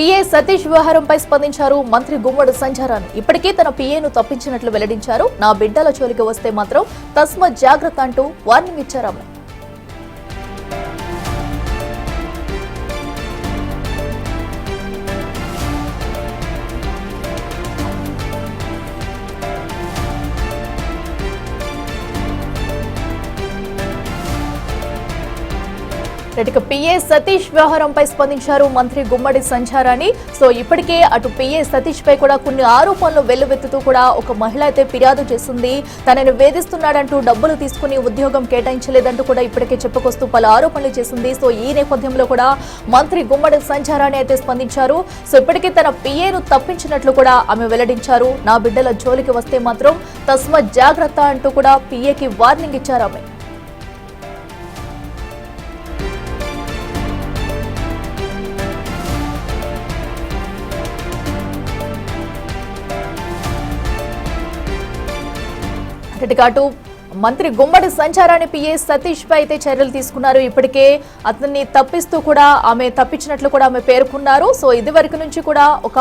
PA Satish వ్యవహారంపై స్పందించారు మంత్రి గుమ్మడి సంధ్యారాణి. ఇప్పటికే తన పిఏను తప్పించినట్లు వెల్లడించారు. నా బిడ్డల జోలికి వస్తే మాత్రం తస్మత్ జాగ్రత్త అంటూ వార్నింగ్ ఇచ్చారు ఆమె. పిఏ సతీష్ వ్యవహారంపై స్పందించారు మంత్రి గుమ్మడి సంధ్యారాణి. ఇప్పటికే అటు పిఏ సతీష్ పై కూడా కొన్ని ఆరోపణలు వెల్లువెత్తుతూ కూడా ఒక మహిళ అయితే ఫిర్యాదు చేసింది. తనను వేధిస్తున్నాడంటూ డబ్బులు తీసుకుని ఉద్యోగం కేటాయించలేదంటూ కూడా ఇప్పటికే చెప్పుకొస్తూ పలు ఆరోపణలు చేసింది. ఈ నేపథ్యంలో కూడా మంత్రి గుమ్మడి సంధ్యారాణి అయితే స్పందించారు. ఇప్పటికే తన పిఏను తప్పించినట్లు కూడా ఆమె వెల్లడించారు. నా బిడ్డల జోలికి వస్తే మాత్రం తస్మత్ జాగ్రత్త అంటూ కూడా పిఏకి వార్నింగ్ ఇచ్చారు ఆమె. అటు మంత్రి గుమ్మడి సంధ్యారాణి పిఏ సతీష్ పై అయితే చర్యలు తీసుకున్నారు. ఇప్పటికే అతన్ని తప్పిస్తూ కూడా ఆమె తప్పించినట్లు కూడా ఆమె పేర్కొన్నారు. ఇది వరకు నుంచి కూడా ఒక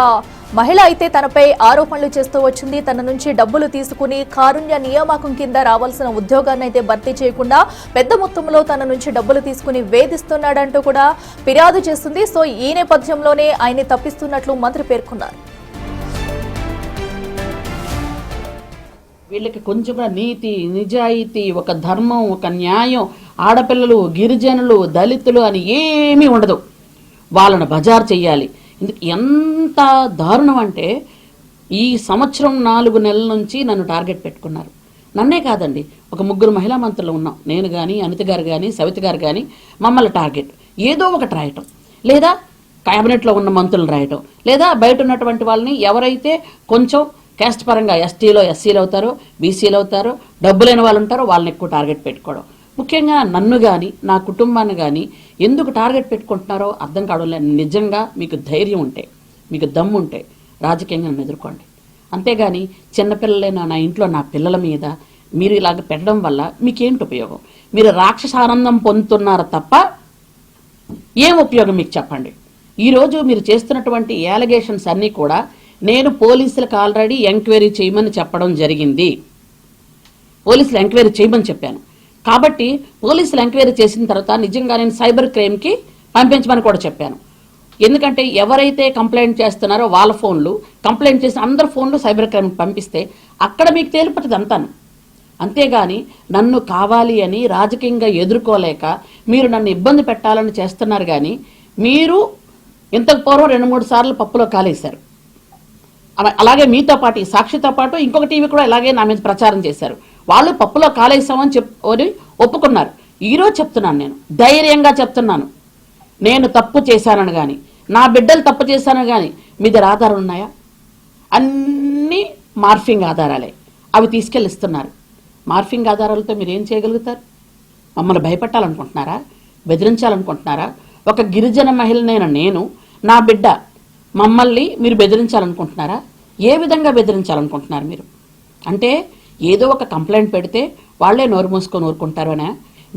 మహిళ అయితే తనపై ఆరోపణలు చేస్తూ వచ్చింది. తన నుంచి డబ్బులు తీసుకుని కారుణ్య నియామకం కింద రావాల్సిన ఉద్యోగాన్ని అయితే భర్తీ చేయకుండా పెద్ద మొత్తంలో తన నుంచి డబ్బులు తీసుకుని వేధిస్తున్నాడంటూ కూడా ఫిర్యాదు చేస్తుంది. ఈ నేపథ్యంలోనే ఆయన్ని తప్పిస్తున్నట్లు మంత్రి పేర్కొన్నారు. వీళ్ళకి కొంచెం నీతి, నిజాయితీ, ఒక ధర్మం, ఒక న్యాయం, ఆడపిల్లలు, గిరిజనులు, దళితులు అని ఏమీ ఉండదు. వాళ్ళను బజారు చెయ్యాలి. ఎంత దారుణం అంటే ఈ సంవత్సరం 4 నెలల నుంచి నన్ను టార్గెట్ పెట్టుకున్నారు. నన్నే కాదండి, ఒక 3 మహిళా మంత్రులు ఉన్నాం. నేను కానీ, అనిత గారు కానీ, సవిత గారు కానీ మమ్మల్ని టార్గెట్ ఏదో ఒకటి రాయటం, లేదా క్యాబినెట్లో ఉన్న మంత్రులు రాయటం, లేదా బయట ఉన్నటువంటి వాళ్ళని ఎవరైతే కొంచెం క్యాస్ట్ పరంగా ఎస్టీలో ఎస్సీలు అవుతారో, బీసీలు అవుతారో, డబ్బులైన వాళ్ళు ఉంటారో వాళ్ళని ఎక్కువ టార్గెట్ పెట్టుకోవడం. ముఖ్యంగా నన్ను కానీ నా కుటుంబాన్ని కానీ ఎందుకు టార్గెట్ పెట్టుకుంటున్నారో అర్థం కావడం లేదు. నిజంగా మీకు ధైర్యం ఉంటే, మీకు దమ్ము ఉంటే రాజకీయంగా నన్ను ఎదుర్కోండి. అంతేగాని చిన్నపిల్లలైన నా ఇంట్లో నా పిల్లల మీద మీరు ఇలాగ పెట్టడం వల్ల మీకేంటి ఉపయోగం? మీరు రాక్షసానందం పొందుతున్నారు తప్ప ఏం ఉపయోగం మీకు చెప్పండి. ఈరోజు మీరు చేస్తున్నటువంటి యాలిగేషన్స్ అన్నీ కూడా నేను పోలీసులకు ఆల్రెడీ ఎంక్వైరీ చేయమని చెప్పడం జరిగింది. పోలీసులు ఎంక్వైరీ చేయమని చెప్పాను. కాబట్టి పోలీసులు ఎంక్వైరీ చేసిన తర్వాత నిజంగా నేను సైబర్ క్రైమ్కి పంపించమని కూడా చెప్పాను. ఎందుకంటే ఎవరైతే కంప్లైంట్ చేస్తున్నారో వాళ్ళ ఫోన్లు, కంప్లైంట్ చేసిన అందరి ఫోన్లు సైబర్ క్రైమ్కి పంపిస్తే అక్కడ మీకు తేలిపోతుంది అంతాను. అంతేగాని నన్ను కావాలి అని రాజకీయంగా ఎదుర్కోలేక మీరు నన్ను ఇబ్బంది పెట్టాలని చేస్తున్నారు. కానీ మీరు ఇంతకు పూర్వం 2-3 సార్లు పప్పులో కాలేశారు. అలాగే మీతో పాటు సాక్షితో పాటు ఇంకొక టీవీ కూడా ఇలాగే నా మీద ప్రచారం చేశారు. వాళ్ళు పప్పులో కాలేసామని చెప్పి ఒప్పుకున్నారు. ఈరోజు చెప్తున్నాను, నేను ధైర్యంగా చెప్తున్నాను, నేను తప్పు చేశానని కానీ నా బిడ్డలు తప్పు చేశానని కానీ మీ దగ్గర ఆధారాలు ఉన్నాయా? అన్నీ మార్ఫింగ్ ఆధారాలే. అవి తీసుకెళ్ళిస్తున్నారు. మార్ఫింగ్ ఆధారాలతో మీరు ఏం చేయగలుగుతారు? మమ్మల్ని భయపెట్టాలనుకుంటున్నారా? బెదిరించాలనుకుంటున్నారా? ఒక గిరిజన మహిళనైన నేను, నా బిడ్డ, మమ్మల్ని మీరు బెదిరించాలనుకుంటున్నారా? ఏ విధంగా బెదిరించాలనుకుంటున్నారు మీరు? అంటే ఏదో ఒక కంప్లైంట్ పెడితే వాళ్లే నోరు మూసుకొని ఊరుకుంటారు అనే?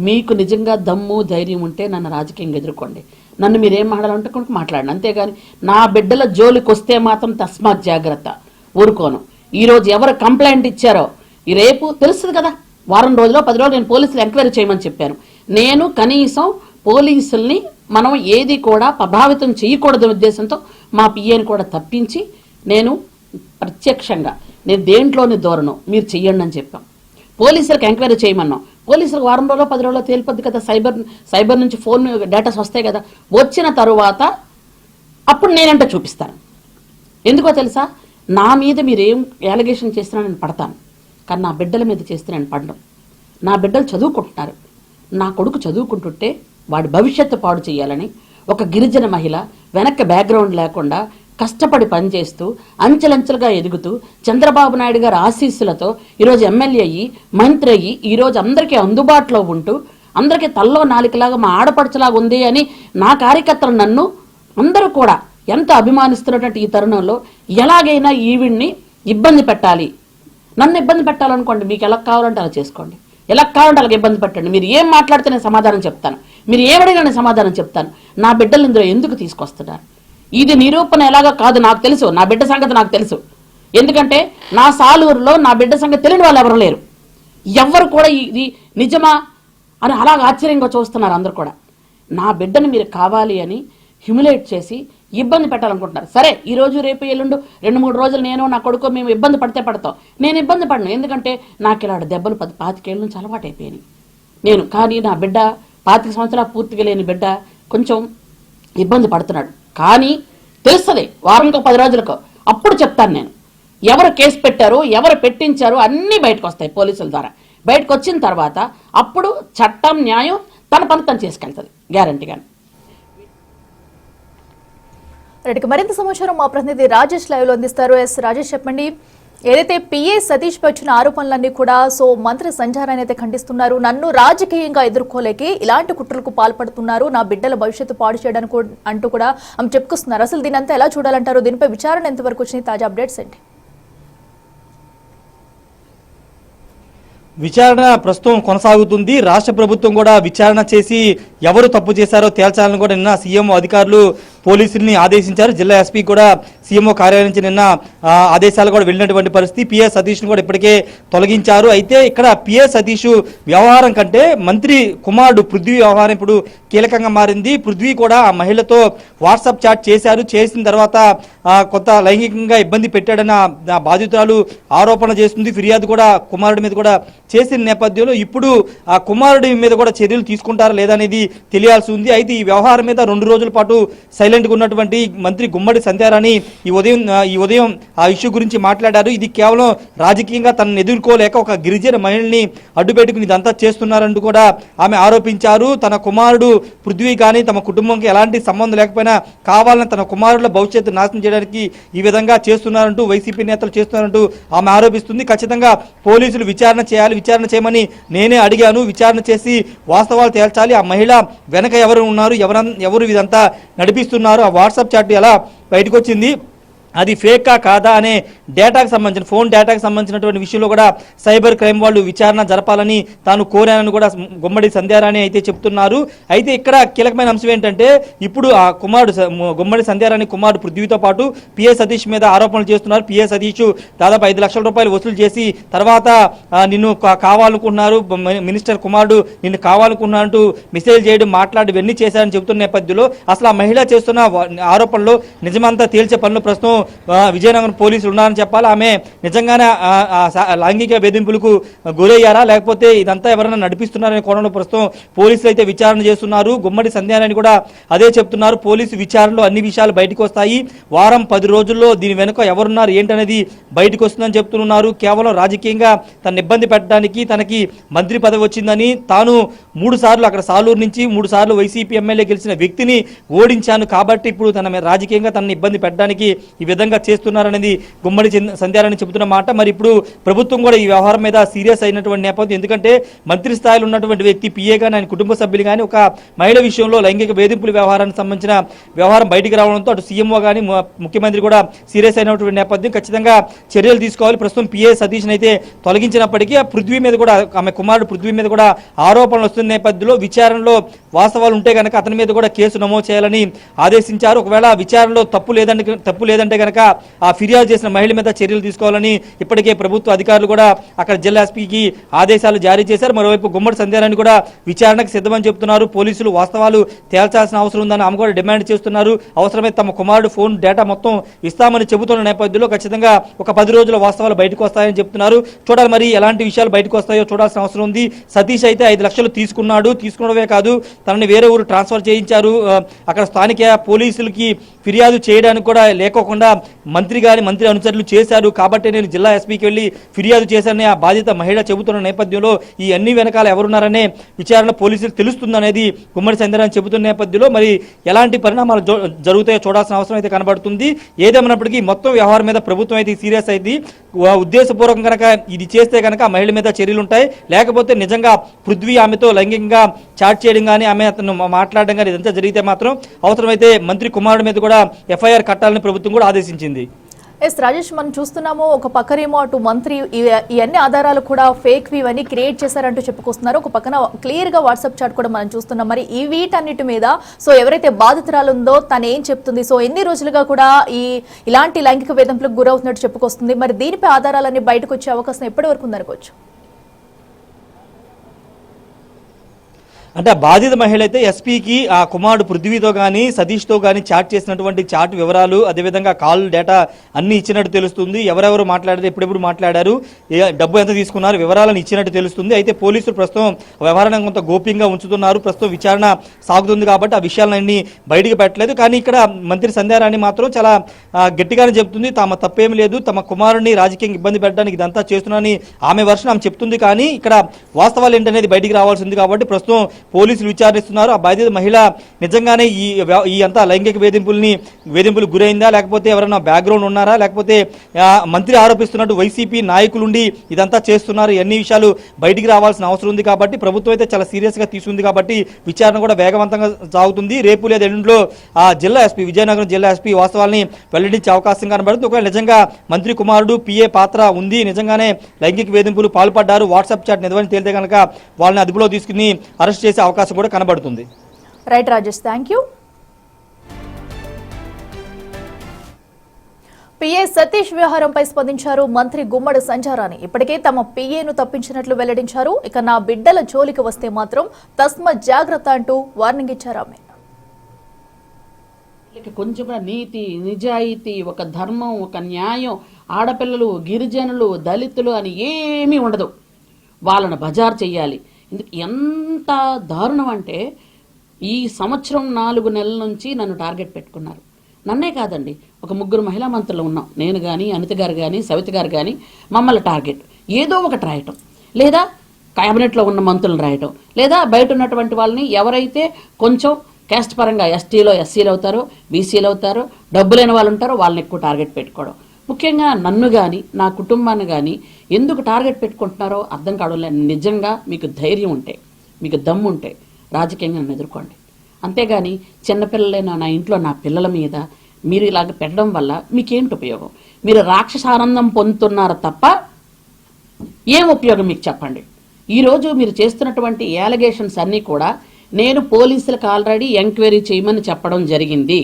మీకు నిజంగా దమ్ము ధైర్యం ఉంటే నన్ను రాజకీయంగా ఎదుర్కోండి. నన్ను మీరేం మాట్లాడాలంటే మాట్లాడండి. అంతేగాని నా బిడ్డల జోలికి వస్తే మాత్రం తస్మాత్ జాగ్రత్త, ఊరుకోను. ఈరోజు ఎవరు కంప్లైంట్ ఇచ్చారో ఈ రేపు తెలుస్తుంది కదా. వారం రోజుల్లో 10 రోజులు నేను పోలీసులు ఎంక్వైరీ చేయమని చెప్పాను. నేను కనీసం పోలీసుల్ని మనం ఏది కూడా ప్రభావితం చేయకూడదనే ఉద్దేశంతో మా పిఏని కూడా తప్పించి నేను ప్రత్యక్షంగా నేను దేంట్లోని ధోరణం మీరు చెయ్యండి అని చెప్పాం. పోలీసులకు ఎంక్వైరీ చేయమన్నాం. పోలీసులకు వారం రోజుల్లో 10 రోజుల్లో తేలిపోద్ది కదా. సైబర్ నుంచి ఫోన్ డేటాస్ వస్తాయి కదా. వచ్చిన తరువాత అప్పుడు నేనంటే చూపిస్తాను. ఎందుకో తెలుసా, నా మీద మీరు ఏం అలిగేషన్ చేస్తున్నా నేను పడతాను, కానీ నా బిడ్డల మీద చేస్తే నేను పడడం. నా బిడ్డలు చదువుకుంటున్నారు. నా కొడుకు చదువుకుంటుంటే వాడి భవిష్యత్తు పాడు చేయాలని ఒక గిరిజన మహిళ వెనక్కి బ్యాక్గ్రౌండ్ లేకుండా కష్టపడి పనిచేస్తూ అంచెలంచెలుగా ఎదుగుతూ చంద్రబాబు నాయుడు గారి ఆశీస్సులతో ఈరోజు ఎమ్మెల్యే అయ్యి, మంత్రి అయ్యి, ఈరోజు అందరికీ అందుబాటులో ఉంటూ అందరికీ తల్లో నాలికలాగా మా ఆడపడుచులాగా ఉంది అని నా కార్యకర్తలు నన్ను అందరూ కూడా ఎంత అభిమానిస్తున్నటువంటి ఈ తరుణంలో ఎలాగైనా ఈవిడ్ని ఇబ్బంది పెట్టాలి, నన్ను ఇబ్బంది పెట్టాలనుకోండి. మీకు ఎలా కావాలంటే అలా చేసుకోండి, ఎలా కావాలంటే అలాగే ఇబ్బంది పెట్టండి. మీరు ఏం మాట్లాడితే నేను సమాధానం చెప్తాను, మీరు ఏమడిగినా నేను సమాధానం చెప్తాను. నా బిడ్డలు ఇందులో ఎందుకు తీసుకొస్తున్నారు? ఇది నిరూపణ ఎలాగో కాదు, నాకు తెలుసు, నా బిడ్డ సంగతి నాకు తెలుసు. ఎందుకంటే నా సాలూరులో నా బిడ్డ సంగతి తెలియని వాళ్ళు ఎవరు లేరు. ఎవరు కూడా ఇది నిజమా అని అలాగ ఆశ్చర్యంగా చూస్తున్నారు అందరు కూడా. నా బిడ్డను మీరు కావాలి అని హ్యూమిలేట్ చేసి ఇబ్బంది పెట్టాలనుకుంటున్నారు. సరే, ఈ రోజు రేపు ఎల్లుండు 2-3 రోజులు నేను నా కొడుకు మేము ఇబ్బంది పడితే పడతాం. నేను ఇబ్బంది పడను, ఎందుకంటే నాకు ఇలా దెబ్బలు 25 ఏళ్ళ నుంచి అలవాటు అయిపోయినాయి నేను. కానీ నా బిడ్డ 25 సంవత్సరాలు పూర్తిగా లేని బిడ్డ కొంచెం ఇబ్బంది పడుతున్నాడు. కానీ తెలుస్తుంది వారంకో 10 రోజులకో, అప్పుడు చెప్తాను నేను ఎవరు కేసు పెట్టారు, ఎవరు పెట్టించారు అన్నీ బయటకు వస్తాయి పోలీసుల ద్వారా. బయటకు వచ్చిన తర్వాత అప్పుడు చట్టం న్యాయం తన పని తను చేసుకెళ్తుంది గ్యారంటీగానే. రైట్కి మరింత సమాచారం మా ప్రతినిధి రాజేష్ లైవ్ లో అందిస్తారు. ఎస్ రాజేష్, చెప్పండి. ఏదైతే పిఏ సతీష్ పై వచ్చిన ఆరోపణలన్నీ కూడా మంత్రి సంచారాన్ని అయితే ఖండిస్తున్నారు. నన్ను రాజకీయంగా ఎదుర్కోలేకే ఇలాంటి కుట్రలకు పాల్పడుతున్నారు, నా బిడ్డల భవిష్యత్తు పాడు చేయడానికి అంటూ కూడా ఆమె చెప్పుకొస్తున్నారు. అసలు దీని అంతా ఎలా చూడాలంటారు? దీనిపై విచారణ ఎంతవరకు వచ్చినాయి? తాజా అప్డేట్స్ ఏంటి? విచారణ ప్రస్తుతం కొనసాగుతుంది. రాష్ట్ర ప్రభుత్వం కూడా విచారణ చేసి ఎవరు తప్పు చేశారో తేల్చాలని కూడా నిన్న సీఎంఓ అధికారులు పోలీసుల్ని ఆదేశించారు. జిల్లా ఎస్పీ కూడా సీఎంఓ కార్యాలయం నుంచి నిన్న ఆదేశాలు కూడా వెళ్ళినటువంటి పరిస్థితి. పిఏ సతీష్ను కూడా ఇప్పటికే తొలగించారు. అయితే ఇక్కడ పిఏ సతీష్ వ్యవహారం కంటే మంత్రి కుమారుడు పృథ్వీ వ్యవహారం ఇప్పుడు కీలకంగా మారింది. పృథ్వీ కూడా ఆ మహిళతో వాట్సాప్ చాట్ చేశారు. చేసిన తర్వాత కొంత లైంగికంగా ఇబ్బంది పెట్టాడన్న బాధితురాలు ఆరోపణ చేస్తుంది. ఫిర్యాదు కూడా కుమారుడి మీద కూడా చేసిన నేపథ్యంలో ఇప్పుడు ఆ కుమారుడి మీద కూడా చర్యలు తీసుకుంటారా లేదా అనేది తెలియాల్సి ఉంది. అయితే ఈ వ్యవహారం మీద 2 రోజుల పాటు సైలెంట్గా ఉన్నటువంటి మంత్రి గుమ్మడి సంధ్యారాణి ఈ ఉదయం ఆ ఇష్యూ గురించి మాట్లాడారు. ఇది కేవలం రాజకీయంగా తనను ఎదుర్కోలేక ఒక గిరిజన మహిళని అడ్డుపెట్టుకుని ఇదంతా చేస్తున్నారంటూ కూడా ఆమె ఆరోపించారు. తన కుమారుడు పృథ్వీ కానీ తమ కుటుంబంకి ఎలాంటి సంబంధం లేకపోయినా కావాలని తన కుమారుల భవిష్యత్తు నాశనం చేయడానికి ఈ విధంగా చేస్తున్నారంటూ వైసీపీ నేతలు చేస్తున్నారంటూ ఆమె ఆరోపిస్తుంది. ఖచ్చితంగా పోలీసులు విచారణ చేయాలి, విచారణ చేయమని నేనే అడిగాను. విచారణ చేసి వాస్తవాలు తేల్చాలి. ఆ మహిళ వెనక ఎవరు ఉన్నారు, ఎవరు ఇదంతా నడిపిస్తున్నారు, ఆ వాట్సాప్ చాట్ ఎలా బయటకు వచ్చింది, అది ఫేకా కాదా అనే డేటాకు సంబంధించిన ఫోన్ డేటాకు సంబంధించినటువంటి విషయంలో కూడా సైబర్ క్రైమ్ వాళ్ళు విచారణ జరపాలని తాను కోరానని కూడా గుమ్మడి సంధ్యారాణి అయితే చెప్తున్నారు. అయితే ఇక్కడ కీలకమైన అంశం ఏంటంటే ఇప్పుడు ఆ కుమారుడు గుమ్మడి సంధ్యారాణి కుమారుడు పృథ్వీతో పాటు పిఏ సతీష్ మీద ఆరోపణలు చేస్తున్నారు. పిఏ సతీష్ దాదాపు 5 లక్షల రూపాయలు వసూలు చేసి తర్వాత నిన్ను కావాలనుకుంటున్నారు, మినిస్టర్ కుమారుడు నిన్ను కావాలనుకున్నారంటూ మెసేజ్ చేయడం, మాట్లాడి ఇవన్నీ చేశారని చెబుతున్న నేపథ్యంలో అసలు ఆ మహిళ చేస్తున్న ఆరోపణలో నిజమంతా తేల్చే పనులు ప్రస్తుతం విజయనగరం పోలీసులు ఉన్నారని చెప్పాలి. ఆమె నిజంగానే లైంగిక వేధింపులకు గురయ్యారా లేకపోతే ఇదంతా ఎవరైనా నడిపిస్తున్నారనే కోణంలో ప్రస్తుతం పోలీసులు అయితే విచారణ చేస్తున్నారు. గుమ్మడి సంధ్యారాణి కూడా అదే చెప్తున్నారు. పోలీసు విచారణలో అన్ని విషయాలు బయటకు వస్తాయి, వారం 10 రోజుల్లో దీని వెనుక ఎవరున్నారు ఏంటనేది బయటకు వస్తుందని చెప్తున్నారు. కేవలం రాజకీయంగా తన ఇబ్బంది పెట్టడానికి తనకి మంత్రి పదవి వచ్చిందని, తాను 3 సార్లు అక్కడ సాలూరు నుంచి 3 సార్లు వైసీపీ ఎమ్మెల్యే గెలిచిన వ్యక్తిని ఓడించాను కాబట్టి ఇప్పుడు తన రాజకీయంగా తనని ఇబ్బంది పెట్టడానికి ఈ విధంగా చేస్తున్నారనేది గుమ్మడి సంధ్యారాణి చెబుతున్న మాట. మరి ఇప్పుడు ప్రభుత్వం కూడా ఈ వ్యవహారం మీద సీరియస్ అయినటువంటి నేపథ్యం. ఎందుకంటే మంత్రి స్థాయిలో ఉన్నటువంటి వ్యక్తి పిఏ కానీ ఆయన కుటుంబ సభ్యులు కానీ ఒక మహిళ విషయంలో లైంగిక వేధింపుల వ్యవహారానికి సంబంధించిన వ్యవహారం బయటికి రావడంతో అటు సీఎంఓ కానీ ముఖ్యమంత్రి కూడా సీరియస్ అయినటువంటి నేపథ్యం. ఖచ్చితంగా చర్యలు తీసుకోవాలి. ప్రస్తుతం పిఏ సతీష్ని అయితే తొలగించినప్పటికీ ఆ పృథ్వీ మీద కూడా ఆమె కుమారుడు పృథ్వీ మీద కూడా ఆరోపణలు వస్తున్న నేపథ్యంలో విచారణలో వాస్తవాలు ఉంటే కనుక అతని మీద కూడా కేసు నమోదు చేయాలని ఆదేశించారు. ఒకవేళ విచారణలో తప్పు లేదంటే కనుక ఆ ఫిర్యాదు చేసిన మహిళ మీద చర్యలు తీసుకోవాలని ఇప్పటికే ప్రభుత్వ అధికారులు కూడా అక్కడ జిల్లా ఎస్పీకి ఆదేశాలు జారీ చేశారు. మరోవైపు గుమ్మడి సంధ్యారాణి కూడా విచారణకు సిద్ధమని చెప్తున్నారు. పోలీసులు వాస్తవాలు తేల్చాల్సిన అవసరం ఉందని ఆమె కూడా డిమాండ్ చేస్తున్నారు. అవసరమైతే తమ కుమారుడు ఫోన్ డేటా మొత్తం ఇస్తామని చెబుతున్న నేపథ్యంలో ఖచ్చితంగా ఒక 10 రోజుల వాస్తవాలు బయటకు వస్తాయని చెప్తున్నారు. చూడాలి మరి ఎలాంటి విషయాలు బయటకు వస్తాయో చూడాల్సిన అవసరం ఉంది. సతీష్ అయితే 5 లక్షలు తీసుకున్నవే కాదు తనని వేరే ఊరు ట్రాన్స్ఫర్ చేయించారు. అక్కడ స్థానిక పోలీసులకి ఫిర్యాదు చేయడానికి కూడా లేకోకుండా మంత్రి అనుచరులు చేశారు కాబట్టి నేను జిల్లా ఎస్పీకి వెళ్ళి ఫిర్యాదు చేశానని ఆ బాధిత మహిళ చెబుతున్న నేపథ్యంలో ఈ అన్ని వెనకాల ఎవరున్నారనే విచారణ పోలీసులు తెలుస్తుందనేది గుమ్మడి సంధ్యారాణి చెబుతున్న నేపథ్యంలో మరి ఎలాంటి పరిణామాలు జరుగుతాయో చూడాల్సిన అవసరం అయితే కనబడుతుంది. ఏదేమన్నప్పటికీ మొత్తం వ్యవహారం మీద ప్రభుత్వం అయితే సీరియస్ అయింది. ఉద్దేశపూర్వకం కనుక ఇది చేస్తే కనుక మహిళ మీద చర్యలు ఉంటాయి, లేకపోతే నిజంగా పృథ్వీ ఆమెతో లైంగికంగా చాట్ చేయడం కానీ ఆమె అతను మాట్లాడడం కానీ ఇదంతా జరిగితే మాత్రం అవసరమైతే మంత్రి కుమారుడి మీద కూడా ఎఫ్ఐఆర్ కట్టాలని ప్రభుత్వం కూడా ఆదేశించింది. ఎస్ రాజేష్, మనం చూస్తున్నాము ఒక పక్కనేమో అటు మంత్రి ఇవన్నీ ఆధారాలు కూడా ఫేక్ ఇవన్నీ క్రియేట్ చేశారంటూ చెప్పుకొస్తున్నారు. ఒక పక్కన క్లియర్ గా వాట్సాప్ చాట్ కూడా మనం చూస్తున్నాం. మరి ఈ వీటన్నిటి మీద సో ఎవరైతే బాధితురాలు ఉందో తను ఏం చెప్తుంది, సో ఎన్ని రోజులుగా కూడా ఇలాంటి లైంగిక వేధింపులకు గురవుతున్నట్టు చెప్పుకొస్తుంది. మరి దీనిపై ఆధారాలన్నీ బయటకు వచ్చే అవకాశం ఎప్పటి వరకు ఉందనుకోవచ్చు? అంటే ఆ బాధిత మహిళ అయితే ఎస్పీకి ఆ కుమారుడు పృథ్వీతో కానీ సతీష్తో కానీ చాట్ చేసినటువంటి చాట్ వివరాలు, అదేవిధంగా కాల్ డేటా అన్ని ఇచ్చినట్టు తెలుస్తుంది. ఎవరెవరు మాట్లాడారు, ఎప్పుడెప్పుడు మాట్లాడారు, డబ్బు ఎంత తీసుకున్నారు, వివరాలను ఇచ్చినట్టు తెలుస్తుంది. అయితే పోలీసులు ప్రస్తుతం వ్యవహారాన్ని కొంత గోప్యంగా ఉంచుతున్నారు. ప్రస్తుతం విచారణ సాగుతుంది కాబట్టి ఆ విషయాలన్నీ బయటికి పెట్టలేదు. కానీ ఇక్కడ మంత్రి సంధ్యారాణి మాత్రం చాలా గట్టిగానే చెప్తుంది, తమ తప్పేం లేదు, తమ కుమారుడిని రాజకీయంగా ఇబ్బంది పెట్టడానికి ఇదంతా చేస్తున్నారని ఆమె వర్షన్ ఆమె చెప్తుంది. కానీ ఇక్కడ వాస్తవాలు ఏంటనేది బయటికి రావాల్సింది కాబట్టి ప్రస్తుతం పోలీసులు విచారిస్తున్నారు. ఆ బాధిత మహిళ నిజంగానే ఈ అంతా లైంగిక వేధింపులు గురైందా, లేకపోతే ఎవరైనా బ్యాక్గ్రౌండ్ ఉన్నారా, లేకపోతే మంత్రి ఆరోపిస్తున్నట్టు వైసీపీ నాయకులుండి ఇదంతా చేస్తున్నారు, ఎన్ని విషయాలు బయటికి రావాల్సిన అవసరం ఉంది. కాబట్టి ప్రభుత్వం అయితే చాలా సీరియస్ గా తీసుకుంది. కాబట్టి విచారణ కూడా వేగవంతంగా సాగుతుంది. రేపు లేదా ఎల్లుండిలో ఆ జిల్లా ఎస్పీ, విజయనగరం జిల్లా ఎస్పీ వాస్తవాల్ని వెల్లడించే అవకాశం కనబడుతుంది. ఒకవేళ నిజంగా మంత్రి కుమారుడు పిఏ పాత్ర ఉంది, నిజంగానే లైంగిక వేధింపులు పాల్పడ్డారు, వాట్సాప్ చాట్ నిజమని తేలితే కనుక వాళ్ళని అదుపులో తీసుకుని అరెస్ట్ చేసే అవకాశం కూడా కనబడుతుంది. Right Rajesh, thank you. PA Satish వ్యవహారంపై స్పందించారు మంత్రి గుమ్మడి సంధ్యారాణి. ఇప్పటికే తమ పిఏను తప్పించినట్లు వెల్లడించారు. ఇక నా బిడ్డల జోలికి వస్తే మాత్రం తస్మత్ జాగ్రత్త అంటూ వార్నింగ్ ఇచ్చారు ఆమె. కొంచెం నీతి, నిజాయితీ, ఒక ధర్మం, ఒక న్యాయం, ఆడపిల్లలు, గిరిజనులు, దళితులు అని ఏమీ ఉండదు. వాళ్ళను బజార్ చెయ్యాలి. ఎంత దారుణం అంటే ఈ సంవత్సరం 4 నెలల నుంచి నన్ను టార్గెట్ పెట్టుకున్నారు. నన్నే కాదండి, ఒక 3 మహిళా మంత్రులు ఉన్నాం, నేను కానీ, అనిత గారు కానీ, సవిత గారు కానీ. మమ్మల్ని టార్గెట్ ఏదో ఒకటి రాయటం, లేదా క్యాబినెట్లో ఉన్న మంత్రులను రాయటం, లేదా బయట ఉన్నటువంటి వాళ్ళని ఎవరైతే కొంచెం క్యాస్ట్ పరంగా ఎస్టీలో ఎస్సీలు అవుతారో, బీసీలు అవుతారో, డబ్బు లేని వాళ్ళు ఉంటారో వాళ్ళని ఎక్కువ టార్గెట్ పెట్టుకోవడం. ముఖ్యంగా నన్ను కానీ, నా కుటుంబాన్ని కానీ ఎందుకు టార్గెట్ పెట్టుకుంటున్నారో అర్థం కావడం. నిజంగా మీకు ధైర్యం ఉంటే, మీకు దమ్ము ఉంటే రాజకీయంగా నన్ను ఎదుర్కోండి. అంతేగాని చిన్నపిల్లలైన నా ఇంట్లో నా పిల్లల మీద మీరు ఇలాగ పెట్టడం వల్ల మీకేంటి ఉపయోగం? మీరు రాక్షసానందం పొందుతున్నారు తప్ప ఏం ఉపయోగం మీకు చెప్పండి. ఈరోజు మీరు చేస్తున్నటువంటి యాలిగేషన్స్ అన్నీ కూడా నేను పోలీసులకు ఆల్రెడీ ఎంక్వైరీ చేయమని చెప్పడం జరిగింది.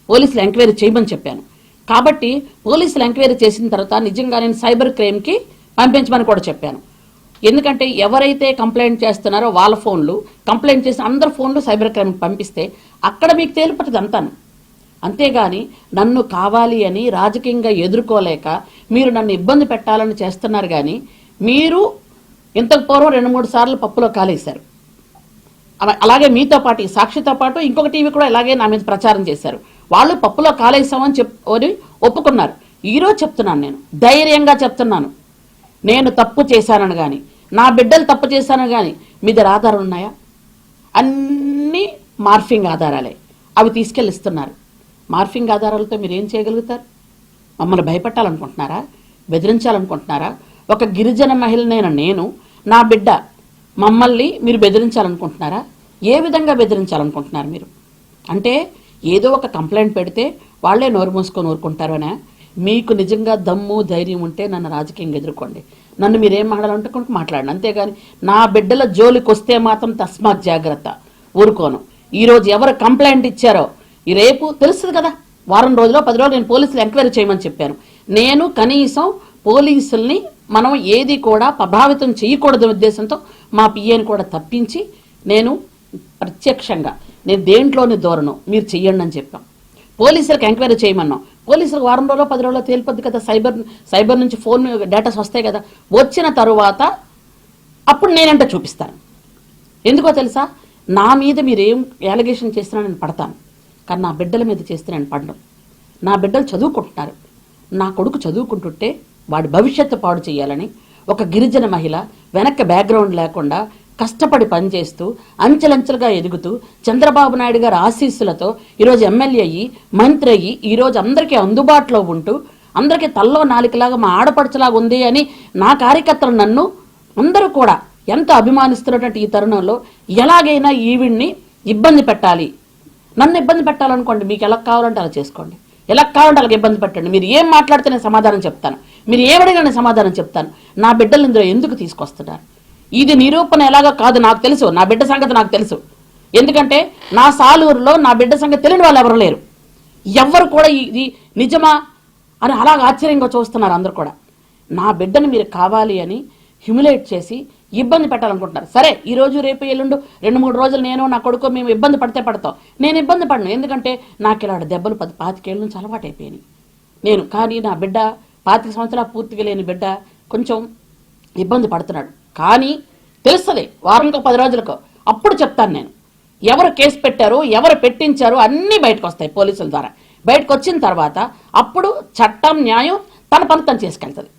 పోలీసులు ఎంక్వైరీ చేయమని చెప్పాను. కాబట్టి పోలీసులు ఎంక్వైరీ చేసిన తర్వాత నిజంగా నేను సైబర్ క్రైమ్కి పంపించమని కూడా చెప్పాను. ఎందుకంటే ఎవరైతే కంప్లైంట్ చేస్తున్నారో వాళ్ళ ఫోన్లు, కంప్లైంట్ చేసిన అందరి ఫోన్లు సైబర్ క్రైమ్కి పంపిస్తే అక్కడ మీకు తేలిపోతుంది అంతాను. అంతేగాని నన్ను కావాలి అని రాజకీయంగా ఎదుర్కోలేక మీరు నన్ను ఇబ్బంది పెట్టాలని చేస్తున్నారు. కానీ మీరు ఇంతకు పూర్వం 2-3 సార్లు పప్పులో కాలేశారు. అలాగే మీతో పాటు ఈ సాక్షితో పాటు ఇంకొక టీవీ కూడా ఇలాగే నా మీద ప్రచారం చేశారు. వాళ్ళు పప్పులో కాలేసామని చెప్పి ఒప్పుకున్నారు. ఈరోజు చెప్తున్నాను, నేను ధైర్యంగా చెప్తున్నాను, నేను తప్పు చేశానని కానీ, నా బిడ్డలు తప్పు చేశానని కానీ మీ దగ్గర ఆధారాలు ఉన్నాయా? అన్నీ మార్ఫింగ్ ఆధారాలే. అవి తీసుకెళ్ళిస్తున్నారు. మార్ఫింగ్ ఆధారాలతో మీరు ఏం చేయగలుగుతారు? మమ్మల్ని భయపెట్టాలనుకుంటున్నారా? బెదిరించాలనుకుంటున్నారా? ఒక గిరిజన మహిళనైన నేను, నా బిడ్డ, మమ్మల్ని మీరు బెదిరించాలనుకుంటున్నారా? ఏ విధంగా బెదిరించాలనుకుంటున్నారు మీరు? అంటే ఏదో ఒక కంప్లైంట్ పెడితే వాళ్లే నోరు మూసుకొని ఊరుకుంటారు అనే? మీకు నిజంగా దమ్ము ధైర్యం ఉంటే నన్ను రాజకీయంగా ఎదుర్కోండి. నన్ను మీరేం మాట్లాడాలంటే కొంచెం మాట్లాడండి. అంతేగాని నా బిడ్డల జోలికి వస్తే మాత్రం తస్మాత్ జాగ్రత్త, ఊరుకోను. ఈరోజు ఎవరు కంప్లైంట్ ఇచ్చారో ఈ రేపు తెలుస్తుంది కదా, వారం రోజులో 10 రోజులు నేను పోలీసులు ఎంక్వైరీ చేయమని చెప్పాను. నేను కనీసం పోలీసుల్ని మనం ఏది కూడా ప్రభావితం చేయకూడదు ఉద్దేశంతో మా పిఏని కూడా తప్పించి నేను ప్రత్యక్షంగా నేను దేంట్లోని దూరను, మీరు చెయ్యండి అని చెప్పాం. పోలీసులకు ఎంక్వైరీ చేయమన్నాం. పోలీసులకు వారం రోజుల్లో 10 రోజుల్లో తేలిపోద్ది కదా. సైబర్ నుంచి ఫోన్ డేటాస్ వస్తాయి కదా. వచ్చిన తరువాత అప్పుడు నేనంటే చూపిస్తాను. ఎందుకో తెలుసా, నా మీద మీరేం అలిగేషన్ చేసినా నేను పడతాను, కానీ నా బిడ్డల మీద చేస్తే నేను పడను. నా బిడ్డలు చదువుకుంటున్నారు. నా కొడుకు చదువుకుంటుంటే వాడి భవిష్యత్తు పాడు చేయాలని ఒక గిరిజన మహిళ వెనక్కి బ్యాక్గ్రౌండ్ లేకుండా కష్టపడి పనిచేస్తూ అంచెలంచెలుగా ఎదుగుతూ చంద్రబాబు నాయుడు గారి ఆశీస్సులతో ఈరోజు ఎమ్మెల్యే అయ్యి, మంత్రి అయ్యి, ఈరోజు అందరికీ అందుబాటులో ఉంటూ అందరికీ తల్లో నాలికలాగా మా ఆడపడుచులాగా ఉంది అని నా కార్యకర్తలు నన్ను అందరూ కూడా ఎంతో అభిమానిస్తున్నటువంటి ఈ తరుణంలో ఎలాగైనా ఈవిడ్ని ఇబ్బంది పెట్టాలి, నన్ను ఇబ్బంది పెట్టాలనుకోండి, మీకు ఎలా కావాలంటే అలా చేసుకోండి. ఎలా కావాలంటే అలాగే ఇబ్బంది పెట్టండి. మీరు ఏం మాట్లాడితే నేను సమాధానం చెప్తాను, మీరు ఏమడిగా నేను సమాధానం చెప్తాను. నా బిడ్డలు ఇందులో ఎందుకు తీసుకొస్తున్నారు? ఇది నిరూపణ ఎలాగో కాదు, నాకు తెలుసు. నా బిడ్డ సంగతి నాకు తెలుసు. ఎందుకంటే నా సాలూరులో నా బిడ్డ సంగతి తెలియని వాళ్ళు ఎవరు లేరు. ఎవరు కూడా ఇది నిజమా అని అలాగ ఆశ్చర్యంగా చూస్తున్నారు అందరు కూడా. నా బిడ్డను మీరు కావాలి అని హ్యూమిలేట్ చేసి ఇబ్బంది పెట్టాలనుకుంటున్నారు. సరే, ఈ రోజు రేపు ఎల్లుండు 2-3 రోజులు నేను నా కొడుకు మేము ఇబ్బంది పడితే పడతాం. నేను ఇబ్బంది పడను, ఎందుకంటే నాకు ఇలాంటి దెబ్బలు 10-25 ఏళ్ళ నుంచి అలవాటు అయిపోయినాయి నేను. కానీ నా బిడ్డ 25 సంవత్సరాలు పూర్తిగా లేని బిడ్డ కొంచెం ఇబ్బంది పడుతున్నాడు. కానీ తెలుస్తుంది వారంకో 10 రోజులకు, అప్పుడు చెప్తాను నేను. ఎవరు కేసు పెట్టారు, ఎవరు పెట్టించారు అన్నీ బయటకు వస్తాయి పోలీసుల ద్వారా. బయటకు వచ్చిన తర్వాత అప్పుడు చట్టం న్యాయం తన పని తను చేసుకెళ్తుంది.